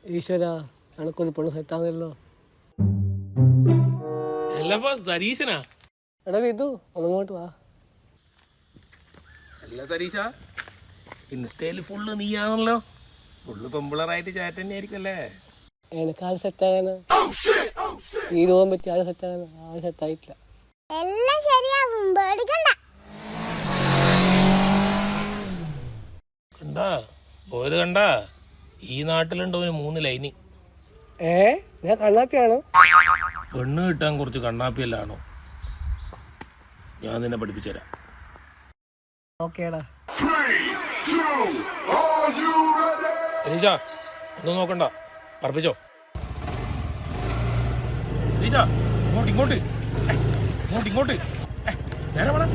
ഈശ്വര എനക്കൊരു പെണ്ണ് സെറ്റാണല്ലോ. അല്ലപ്പോ സരീശനാ? എടാ വിധു ഒന്നിങ്ങോട്ട് വാ. അല്ല സരീശ, ഇൻസ്റ്റയില് ഫുള്ള് നീയാണല്ലോ. ഫുള്ള് പെമ്പിളറായിട്ട് ചാറ്റ് തന്നെ ആയിരിക്കും അല്ലേ? എനിക്കാര് സെറ്റാകാന്? ഈ രൂപം വെച്ച് ആരും സെറ്റാകാന്? ആരും സെറ്റായിട്ടില്ല. എല്ലാം ശരിയാവും, പേടിക്കണ്ട. കണ്ടാ പോയത് കണ്ടാ? ഈ നാട്ടിലുണ്ടോ 3 ലൈന്? ഞാൻ കണ്ണാപ്പിയാണോ? പെണ്ണ് കിട്ടാൻ കുറച്ച് കണ്ണാപ്പിയല്ലാണോ? ഞാൻ നിന്നെ പഠിപ്പിച്ചുതരാം. ഓക്കേടാ. സരീശ ഒന്നും നോക്കണ്ട, പറപ്പിച്ചോ. സരീശ ഇങ്ങോട്ട് ഇങ്ങോട്ട് ഇങ്ങോട്ട് ഇങ്ങോട്ട് നേരെ വേണം.